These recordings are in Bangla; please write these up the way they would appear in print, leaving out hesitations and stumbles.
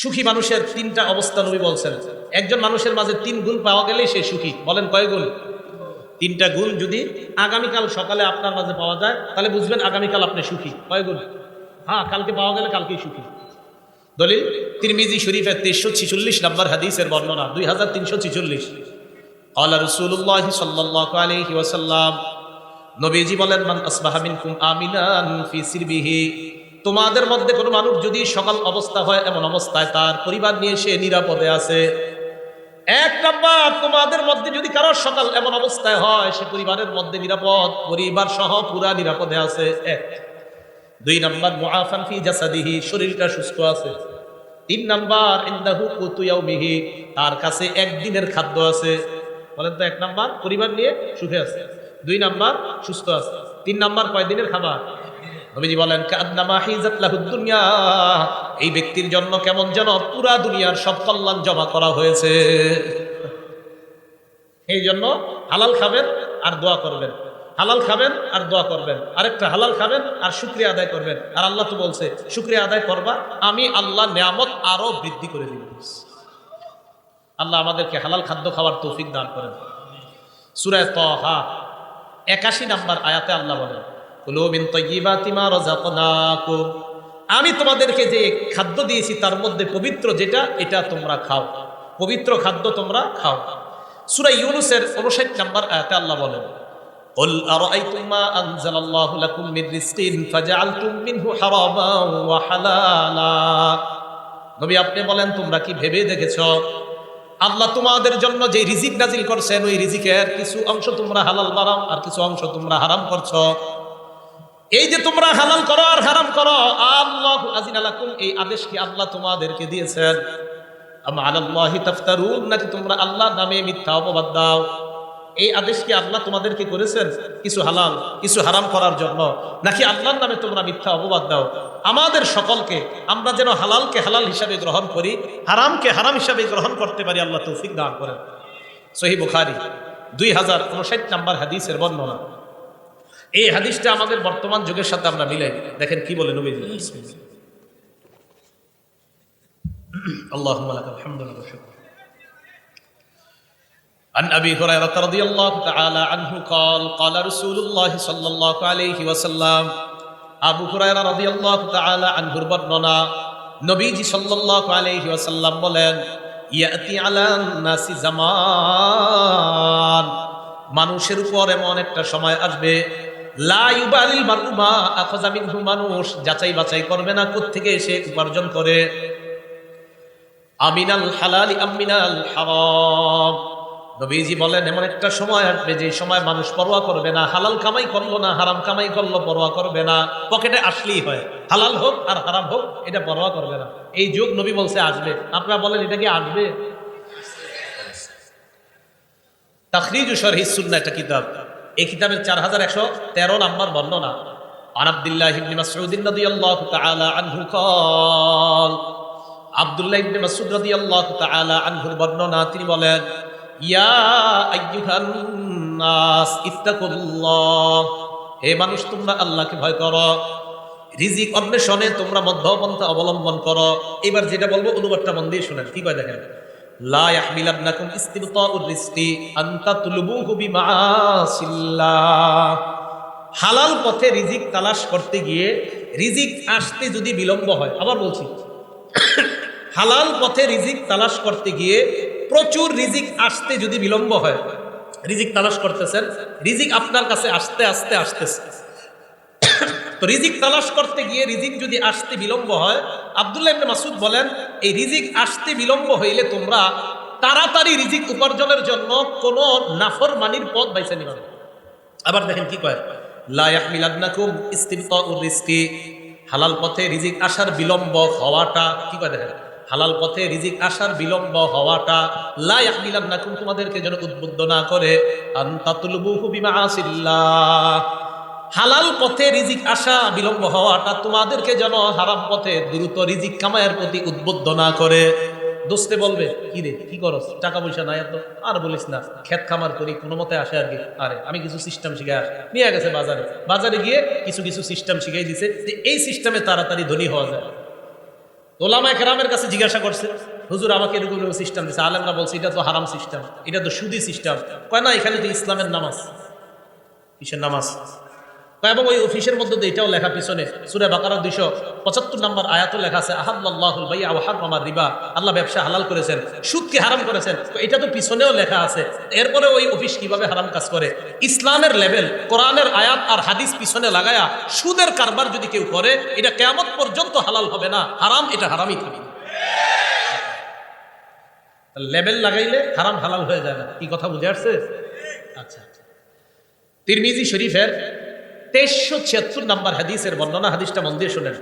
সুখী মানুষের তিনটা অবস্থা নবী বলছেন। একজন মানুষের মাঝে তিন গুণ পাওয়া গেলেই সে সুখী। বলেন কয় গুণ? তিনটা গুণ যদি আগামীকাল সকালে আপনার মাঝে পাওয়া যায় তাহলে বুঝবেন আগামীকাল আপনি সুখী। কয় গুণ? হ্যাঁ, কালকে পাওয়া গেলে কালকেই সুখী। দলিল তিরমিজি শরীফের 346 নম্বর হাদিসের বর্ণনা, 2346। ক্বালা রাসূলুল্লাহ সাল্লাল্লাহু আলাইহি ওয়াসাল্লাম, নবীজি বলেন, মান আসবাহা মিনকুম আমিনান ফি সিরবিহি, তোমাদের মধ্যে কোনো মানুষ যদি সকাল অবস্থা হয় এমন অবস্থায় তার পরিবার নিয়ে সে নিরাপদে আছে। এক নাম্বার, তোমাদের মধ্যে যদি কারোর সকাল এমন অবস্থায় হয় সে পরিবারের মধ্যে নিরাপদ, পরিবার সহ পুরা নিরাপদে আছে। এক। দুই নাম্বার, মুআফান ফি জাসাদিহি, শরীরটা সুস্থ আছে। তিন নাম্বার, ইনদাহু কুতু ইয়াউমিহি, তার কাছে একদিনের খাদ্য আছে। বলেন তো, এক নাম্বার পরিবার নিয়ে সুখে আছে, দুই নাম্বার সুস্থ আছে, তিন নাম্বার কয়দিনের খাবার। নবীজি বলেন, কান্নামা হিজাত লাহুদ দুনিয়া, এই ব্যক্তির জন্য কেমন যেন পুরা দুনিয়ার সব কল্যাণ জমা করা হয়েছে। এই জন্য হালাল খাবেন আর দোয়া করবেন, হালাল খাবেন আর দোয়া করবেন, আরেকটা হালাল খাবেন আর শুকরিয়া আদায় করবেন। আর আল্লাহ তো বলছে শুকরিয়া আদায় করবা, আমি আল্লাহ নিয়ামত আরো বৃদ্ধি করে দিব। আল্লাহ আমাদেরকে হালাল খাদ্য খাওয়ার তৌফিক দান করেন। সূরা তাহা 81 নম্বর আয়াতে আল্লাহ বলেন, কুলু মিন তাইয়্যিবাতি মা রাযাকনাকুম, আমি তোমাদেরকে যে খাদ্য দিয়েছি তার মধ্যে পবিত্র যেটা, এটা তোমরা খাও, পবিত্র খাদ্য তোমরা খাও। সূরা ইউনূসের 59 নম্বর আয়াতে আল্লাহ বলেন, কুল আরাআইতুম মা আনজালাল্লাহু লাকুম মির রিজকিন ফাজআলতুম মিনহু হারামান ওয়া হালালা, নবী আপনি বলেন তোমরা কি ভেবে দেখেছো আল্লাহ তোমাদের জন্য যে রিজিক নাজিল করছেন ওই রিজিকের কিছু অংশ তোমরা হালাল বানাও আর কিছু অংশ তোমরা হারাম করছো। এই যে তোমরা হালাল করো আর হারাম করো, আল্লাহু আযিনা লাকুম, এই আদেশ কি আল্লাহ তোমাদেরকে দিয়েছেন? আম আলাল্লাহি তাফতারুন, নাকি তোমরা আল্লাহর নামে মিথ্যা অপবাদ দাও? এই আদেশ কি আল্লাহ তোমাদেরকে করেছেন কিছু হালাল কিছু হারাম করার জন্য, নাকি আল্লাহর নামে তোমরা মিথ্যা অপবাদ দাও? আমাদের সকলকে আমরা যেন হালালকে হালাল হিসাবে গ্রহণ করি, হারামকে হারাম হিসাবে গ্রহণ করতে পারি, আল্লাহ তৌফিক দান করেন। সহিহ বুখারী 2059 নম্বর হাদিসের বর্ণনা। এই হাদিসটা আমাদের বর্তমান যুগের সাথে আমরা মিলাই দেখেন কি বলে নবী। আল্লাহুম্মা লাকাল হামদু ওয়া শুকর। عن أبي هريرة رضي الله تعالى عنه قال قال رسول الله صلى الله عليه وسلم, আবু হুরায়রা রাদিয়াল্লাহু তাআলা আনহুর বর্ণনা, নবীজি সাল্লাল্লাহু আলাইহি ওয়াসাল্লাম বলেন, ইয়াতি আলান নাসি জামান, মানুষের উপর এমন একটা সময় আসবে, লা ইউবালিল মারউ মা আখাযা মিনহু, মানুষ যাচাই বাছাই করবে না কোত্থেকে সে উপার্জন করে, আমিনাল হালালি আমিনাল হারাম। নবীজি বলেন এমন একটা সময় আসবে যে সময় মানুষ পরোয়া করবে না, হালাল কামাই করলো না হারাম কামাই করলো পরোয়া করবে না, পকেটে আসলেই হয়, হালাল হোক আর হারাম হোক এটা পরোয়া করবে না। এই যুগ নবী বলছে আসবে। আপনারা বলেন এটা কি আসবে? তাখরিজু শরহিস সুন্নাহ একটা কিতাব, এই কিতাবের 4113 নম্বর বর্ণনা। আন আব্দুল্লাহ ইবনে মাসউদ রাদিয়াল্লাহু তাআলা আনহু قال, আব্দুল্লাহ ইবনে মাসউদ রাদিয়াল্লাহু তাআলা আনহুর বর্ণনা, তিনি বলেন, ইয়া আইয়ুহান নাস ইত্তাকুল্লাহ, হে মানুষ তোমরা আল্লাহকে ভয় করো, রিজিক অন্বেষণে তোমরা মধ্যপন্থা অবলম্বন করো। এবার যেটা বলবো অনুবাদটা মন দিয়ে শুনেন কি কয় দেখেন। লা ইয়াহমিলান্নাকুম ইস্তিবতাউর রিজকি আন তাতলুবুহু বিমাআসিল্লাহ, হালাল পথে রিজিক তালাশ করতে গিয়ে রিজিক আসতে যদি বিলম্ব হয়, আবার বলছি হালাল পথে রিজিক তালাশ করতে গিয়ে প্রচুর রিজিক আসতে যদি বিলম্ব হয়, রিজিক তালাশ করতেছেন, রিজিক আপনার কাছে আসতে আসতে আসতেছে, তো রিজিক তালাশ করতে গিয়ে রিজিক যদি আসতে বিলম্ব হয়, আব্দুল্লাহ ইবনে মাসউদ বলেন এই রিজিক আসতে বিলম্ব হইলে তোমরা তাড়াতাড়ি রিজিক উপার্জনের জন্য কোন নাফরমানির পথ বাইছে নিবা। আবার দেখেন কি কয়, লা ইয়াহমিলান্নাকুম ইস্তিবতাউর রিজকি, হালাল পথে রিজিক আসার বিলম্ব হওয়াটা, কি কয় দেখেন, হালাল পথে রিজিক আসার বিলম্ব হওয়াটা, লা ইয়াহমিলান্নাকুম, তোমাদেরকে যেন উদ্বুদ্ধ না করে, আন তাতলুবুহু বিমাআসিল্লাহ, হালাল পথে রিজিক আসা বিলম্ব হওয়াটা তোমাদেরকে যেন হারাম পথে দ্রুত রিজিক কামায়ের প্রতি উদ্বুদ্ধ না করে। দোস্তে বলবে কি রে কি করস, টাকা পয়সা নাই এত, আর বলিস না, খেত খামার করি কোনো মতে আসে আর কি, আরে আমি কিছু সিস্টেম শিখে নিয়ে গেছে বাজারে, বাজারে গিয়ে কিছু কিছু সিস্টেম শিখাই দিছে যে এই সিস্টেমে তাড়াতাড়ি ধনী হওয়া যায়। ওলামায়ে কেরামের কাছে জিজ্ঞাসা করছে, হুজুর আমাকে এরকম সিস্টেম দিচ্ছে। আলেমরা বলছে এটা তো হারাম সিস্টেম, এটা তো সুদি সিস্টেম। কয় না, এখানে তো ইসলামের নামাজ। কিসের নামাজ? এবং ওই অফিসের মধ্যে তো এটাও লেখা, পিছনে সূরা বাকারা 275 নম্বর আয়াতও লেখা আছে, আহাল্লাহুল বাই'a ওয়া হাররামা রিবা, আল্লাহ ব্যবসা হালাল করেছেন, সুদকে হারাম করেছেন। তো এটা তো পিছনেও লেখা আছে। এরপরে ওই অফিস কিভাবে হারাম কাজ করে? ইসলামের লেভেল, কোরআনের আয়াত আর হাদিস পিছনে লাগায়া সুদের কারবার যদি কেউ করে, এটা কিয়ামত পর্যন্ত হালাল হবে না, হারাম, এটা হারামই থাকবে। লেভেল লাগাইলে হারাম হালাল হয়ে যায় না। কি কথা বুঝে আসছে? আচ্ছা, তিরমিজি শরীফের 2376 নম্বর হাদিসের বর্ণনা, হাদিসটা মন দিয়ে শোনেন।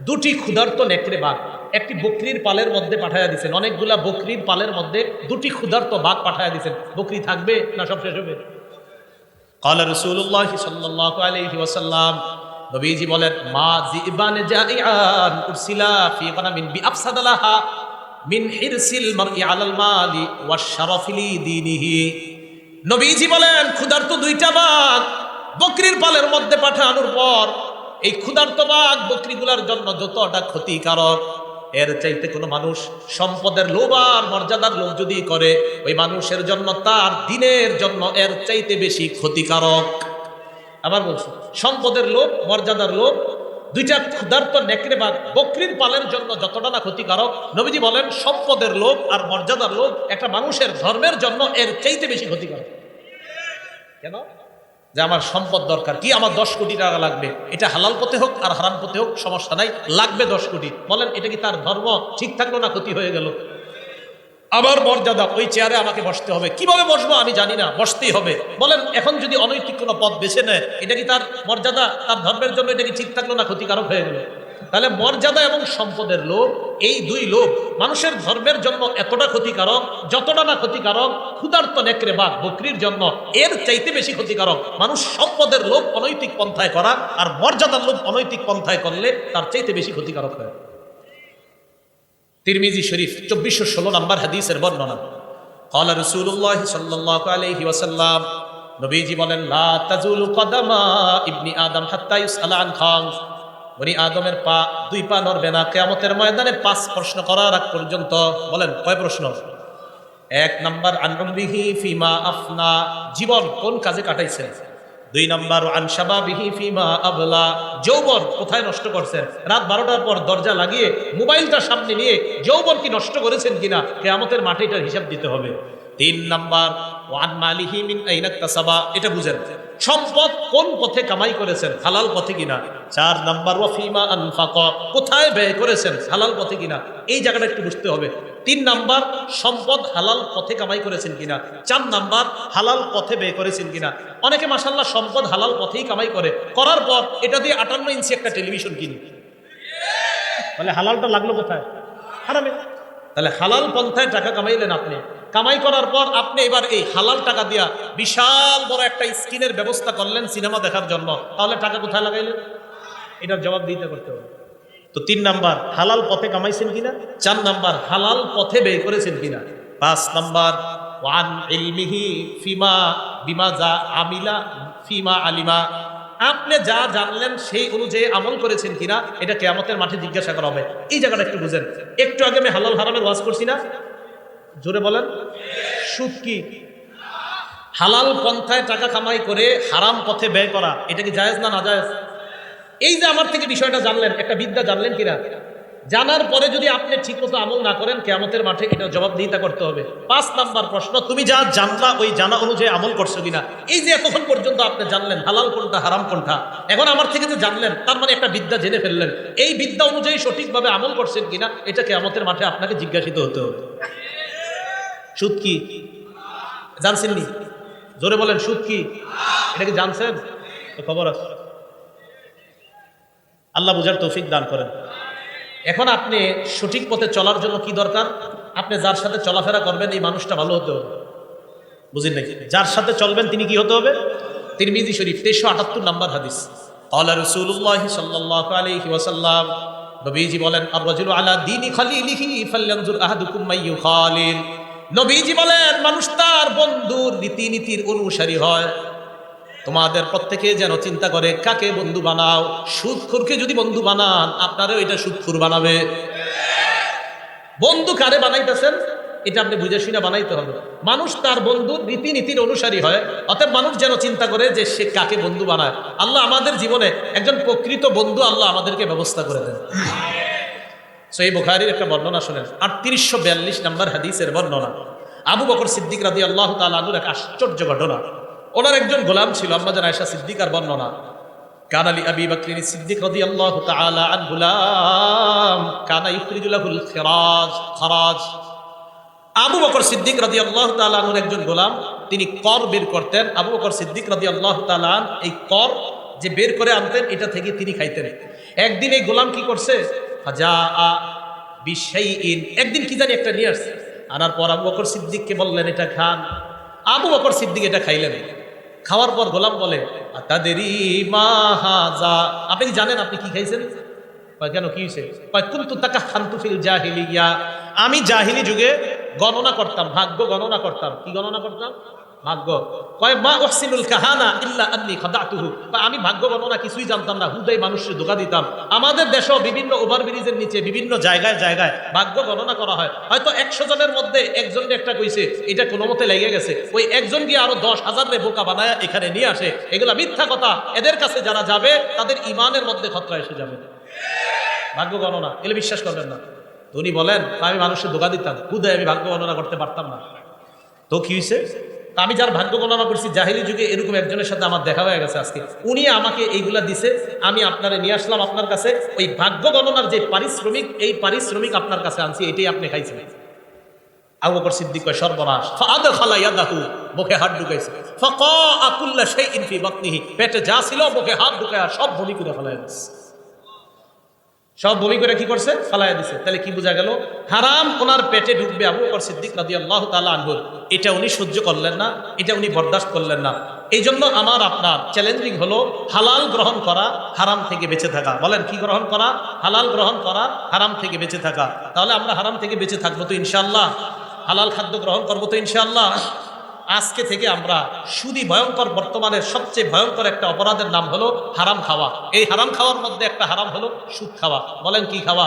দুটি ক্ষুধার্ত নেকড়ে বাঘ একটি বকরির পালের মধ্যে পাঠায়া দিয়েছেন। অনেকগুলা বকরির পালের মধ্যে দুটি ক্ষুধার্ত বাঘ পাঠায়া দিয়েছেন। বকরি থাকবে না সব শেষ হবে? قال رسول الله صلى الله عليه وسلم, নবীজি বলেন, মা জিবান জাইআন উরসিলা ফি গানামিন বিআফসাদ লাহা মিন হিরসিল মারই আলাল মালি ওয়াশ শারাফি লিদীনিহি। নবীজি বলেন, ক্ষুধার্ত দুইটা বাঘ বকরির পালের মধ্যে পাঠানোর পর এই ক্ষুধার্ত বাঘ বকরিগুলার জন্য যতটা ক্ষতিকারক, এর চাইতে কোনো মানুষ সম্পদের লোভ আর মর্যাদার লোভ যদি করে, ওই মানুষের জন্য, তার দিনের জন্য এর চাইতে বেশি ক্ষতিকারক। আবার বলছি, সম্পদের লোভ, মর্যাদার লোভ, দুইটা ক্ষুধার্ত নেকড়ে বাঘ বকরির পালের জন্য যতটা না ক্ষতিকারক, নবীজি বলেন সম্পদের লোভ আর মর্যাদার লোভ একটা মানুষের ধর্মের জন্য এর চাইতে বেশি ক্ষতিকারক। কেন? যে আমার সম্পদ দরকার, কি আমার 10 কোটি টাকা লাগবে, এটা হালাল পথে হোক আর হারাম পথে হোক সমস্যা নাই, লাগবে 10 কোটি। বলেন এটা কি তার ধর্ম ঠিক থাকলো না ক্ষতি হয়ে গেল? আবার মর্যাদা, ওই চেয়ারে আমাকে বসতে হবে, কিভাবে বসবো আমি জানি না, বসতেই হবে। বলেন এখন যদি অনৈতিক কোনো পথ বেছে নেয়, এটা কি তার মর্যাদা, তার ধর্মের জন্য এটা কি ঠিক থাকলো না ক্ষতিকারক হয়ে গেল? তাহলে মর্যাদা এবং সম্পদের লোভ, এই দুই লোভ মানুষের ধর্মের জন্য এতটা ক্ষতিকারক, যতটা না ক্ষতিকারক ক্ষুধার্ত নেকড়ে বাঘ বকরির জন্য, এর চাইতে বেশি ক্ষতিকারক মানুষ সম্পদের লোভ অনৈতিক পন্থায় করা আর মর্যাদার লোভ অনৈতিক পন্থায় করলে তার চাইতে বেশি ক্ষতিকারক হয়। তিরমিজি শরীফ 2416 নম্বর হাদিসের বর্ণনা, قال رسول الله صلى الله عليه وسلم, নবীজি বলেন, লা তাজুলু কদামা ইবনি আদম হাত্তা ইউসআলা আন খামস, বনি আদমের পা, দুই পা নড়বে না কিয়ামতের ময়দানে 5 প্রশ্ন করার আগ পর্যন্ত। বলেন কয় প্রশ্ন? 1 নাম্বার, আন উমরিহি ফিমা আফনা, জীবন কোন কাজে কাটাইছেন। 2 নাম্বার, আন শাবাবিহি ফিমা আবলা, যৌবন কোথায় নষ্ট করছেন। রাত 12টার পর দরজা লাগিয়ে মোবাইলটা সামনে নিয়ে যৌবন কি নষ্ট করেছেন কিনা, কিয়ামতের মাঠে এটার হিসাব দিতে হবে। 3 নাম্বার, ওয়ান মালিহি মিন আইনা ইকতাসাবা, এটা বুঝেন, সম্পদ কোন পথে কামাই করেছেন, হালাল পথে কিনা। 4 নাম্বার, ওয়া ফিমা আনফাকা, কোথায় ব্যয় করেছেন, হালাল পথে কিনা, এই জায়গাটা একটু বুঝতে হবে। 3 নাম্বার, সম্পদ হালাল পথে কামাই করেছেন কিনা। 4 নাম্বার, হালাল পথে ব্যয় করেছেন কিনা। অনেকে মাশাআল্লাহ সম্পদ হালাল পথেই কামাই করে, করার পর এটা দিয়ে 58 ইঞ্চি একটা টেলিভিশন কিনে, তাহলে হালালটা লাগলো কোথায়? হারামে। তাহলে হালাল পন্থায় টাকা কামাইলেন আপনি, কামাই করার পর আপনি এবার এই হালাল টাকা দিয়া বিশাল বড় একটা স্ক্রিনের ব্যবস্থা করলেন সিনেমা দেখার জন্য, তাহলে টাকা কোথায় লাগাইলেন? এটার জবাব দিতে করতে হবে। তো 3 নাম্বার, হালাল পথে কামাইছেন কিনা। 4 নাম্বার, হালাল পথে ব্যয় করেছেন কিনা। 5 নাম্বার, ওয়ান ইলমিহি ফিমা বিমা যা আমিলা ফিমা আলিমা, আপনি যা জানলেন সেই অনুযায়ী আমল করেছেন কিনা, এটা কিয়ামতের মাঠে জিজ্ঞাসা করা হবে। এই জায়গাটা একটু বুঝেন। একটু আগে আমি হালাল হারামের ওয়াজ করছি না, জোরে বলেন। সুদ কি? হালাল পন্থায় টাকা কামাই করে হারাম পথে ব্যয় করা, এটা কি জায়েজ না নাজায়েজ? এই যে আমার থেকে বিষয়টা জানলেন, একটা বিদ্যা জানলেন কিনা, জানার পরে যদি আপনি ঠিকমতো আমল না করেন, কিয়ামতের মাঠে এটা জবাবদিহিতা করতে হবে। 5 নাম্বার প্রশ্ন, তুমি যা জানলা ওই জানা অনুযায়ী আমল করছো কিনা। এই যে এতক্ষণ পর্যন্ত আপনি জানলেন হালাল কোনটা হারাম কোনটা, এখন আমার থেকে যে জানলেন তার মানে একটা বিদ্যা জেনে ফেললেন, এই বিদ্যা অনুযায়ী সঠিকভাবে আমল করছেন কিনা, এটা কিয়ামতের মাঠে আপনাকে জিজ্ঞাসিত হতে হবে। সুদ কি জানছেননি? জোরে বলেন, সুদ কি? এটা কি জানছেন? তো খবর আছে। আল্লাহ বুঝার তৌফিক দান করেন। এখন আপনি সঠিক পথে চলার জন্য কি দরকার? আপনি যার সাথে চলাফেরা করবেন এই মানুষটা ভালো হতে হবে, বুঝলেন নাকি? যার সাথে চলবেন তিনি কি হতে হবে? তিরমিজি শরীফ 2378 নম্বর হাদিস, ক্বালা রাসূলুল্লাহ সাল্লাল্লাহু আলাইহি ওয়াসাল্লাম, নবীজি বলেন, আর-রাজুলু আলা দীনি খালিলিহি ফালয়ানজুর আহাদুকুম মাইয়ু খালিল, নবীজি বলেন মানুষ তার বন্ধুর রীতিনীতির অনুসারী হয়। তোমাদের প্রত্যেকে যেন চিন্তা করে কাকে বন্ধু বানাও। সুদখোরকে যদি বন্ধু বানান, আপনারও এটা সুদখোর বানাবে। বন্ধু কারে বানাইতেছেন এটা আপনি বুঝে শুনে বানাইতে হবে। মানুষ তার বন্ধুর রীতিনীতির অনুসারী হয়, অতএব মানুষ যেন চিন্তা করে যে সে কাকে বন্ধু বানায়। আল্লাহ আমাদের জীবনে একজন প্রকৃত বন্ধু আল্লাহ আমাদেরকে ব্যবস্থা করে দেন। সহিহ বুখারীর একটা বর্ণনা শুনেন, 3842 নম্বর হাদিসের বর্ণনা। আবু বকর সিদ্দিক রাদিয়াল্লাহু তাআলা আনহুর এক আশ্চর্য ঘটনা। ওনার একজন গোলাম ছিল, আম্মা জান আয়েশা সিদ্দিকার বর্ণনা। কানা লি আবি বকর সিদ্দিক রাদিয়াল্লাহু তাআলা আন গুলাম কানা ইখরিজু লাহুল খরাজ। আবু বকর সিদ্দিক রাদিয়াল্লাহু তাআলা আনহুর একজন গোলাম, তিনি কর বের করতেন। আবু বকর সিদ্দিক রাদিয়াল্লাহু তাআলা আন এই কর যে বের করে আনতেন এটা থেকে তিনি খাইতেন। একদিন এই গোলাম কি করছে, ফাজাআ বিশাইইন, একদিন কি জানি একটা নিয়ে আসছে। আনার পর আবু বকর সিদ্দিককে বললেন এটা খান। আবু বকর সিদ্দিক এটা খাইলেন। খাওয়ার পর গোলাম বলে আতাদেরি মা হাযা, আপনি কি জানেন আপনি কি খাইছেন? কেন কি হয়েছে? কুনতু তাকাখানতু ফিল জাহিলিয়া, আমি জাহিলি যুগে গণনা করতাম, ভাগ্য গণনা করতাম। কি গণনা করতাম? ভাগ্য। কয় মা উহসিনুল কাহানা ইল্লা আন্নী খাদাতুহু, আমি ভাগ্য গণনা কিছুই জানতাম না, হুদাই মানুষের ধোঁকা দিতাম। আমাদের দেশেও বিভিন্ন ওভারব্রিজের নিচে বিভিন্ন জায়গায় জায়গায় ভাগ্য গণনা করা হয়। হয়তো 100 জনের মধ্যে একজনকে একটা কইছে, এটা কোনো মতে লেগে গেছে, ওই একজন গিয়ে আরো 10,000 রে বোকা বানায় এখানে নিয়ে আসে। এগুলা মিথ্যা কথা। এদের কাছে যারা যাবে তাদের ইমানের মধ্যে খতরা এসে যাবে। ভাগ্য গণনা এগুলো বিশ্বাস করবেন না। তো উনি বলেন আমি মানুষের ধোঁকা দিতাম, হুদাই আমি ভাগ্য গণনা করতে পারতাম না। তো কি হয়েছে? আমি যার ভাগ্য গণনা করছি জাহিলি যুগে এরকম একজনের সাথে আমার দেখা হয়ে গেছে আজকে, উনি আমাকে এইগুলা দিছে, আমি আপনারে নিয়ে আসলাম আপনার কাছে। ওই ভাগ্য গণনার যে পারিশ্রমিক, এই পারিশ্রমিক আপনার কাছে আনছি, এটাই আপনি খাইছেন। আবু বকর সিদ্দিক কয় সর্বনাশ। ফাআদখালা ইয়াদাহু, মুখে হাত ঢুকাইছে। ফাকাআ কুল্লা শাইইন ফি বাতনিহি, পেটে যা ছিল মুখে হাত ঢুকায়া সব বমি করে ফেলায় দিছে। সব বমি করে কি করছে? ফালাইয়া দিছে। তাহলে কি বোঝা গেল? হারাম ওনার পেটে ঢুকবে আবু বকর সিদ্দিক রাদিয়াল্লাহু তাআলা আনহু, এটা উনি সহ্য করলেন না, এটা উনি বরদাস্ত করলেন না। এই জন্য আমার আপনার চ্যালেঞ্জিং হলো হালাল গ্রহণ করা, হারাম থেকে বেঁচে থাকা। বলেন কি গ্রহণ করা? হালাল গ্রহণ করা, হারাম থেকে বেঁচে থাকা। তাহলে আমরা হারাম থেকে বেঁচে থাকবো তো ইনশাআল্লাহ, হালাল খাদ্য গ্রহণ করবো তো ইনশাআল্লাহ। আজকে থেকে আমরা সুদী ভয়ঙ্কর, বর্তমানের সবচেয়ে ভয়ঙ্কর একটা অপরাধের নাম হলো হারাম খাওয়া। এই হারাম খাওয়ার মধ্যে একটা হারাম হলো সুদ খাওয়া। বলেন কি খাওয়া?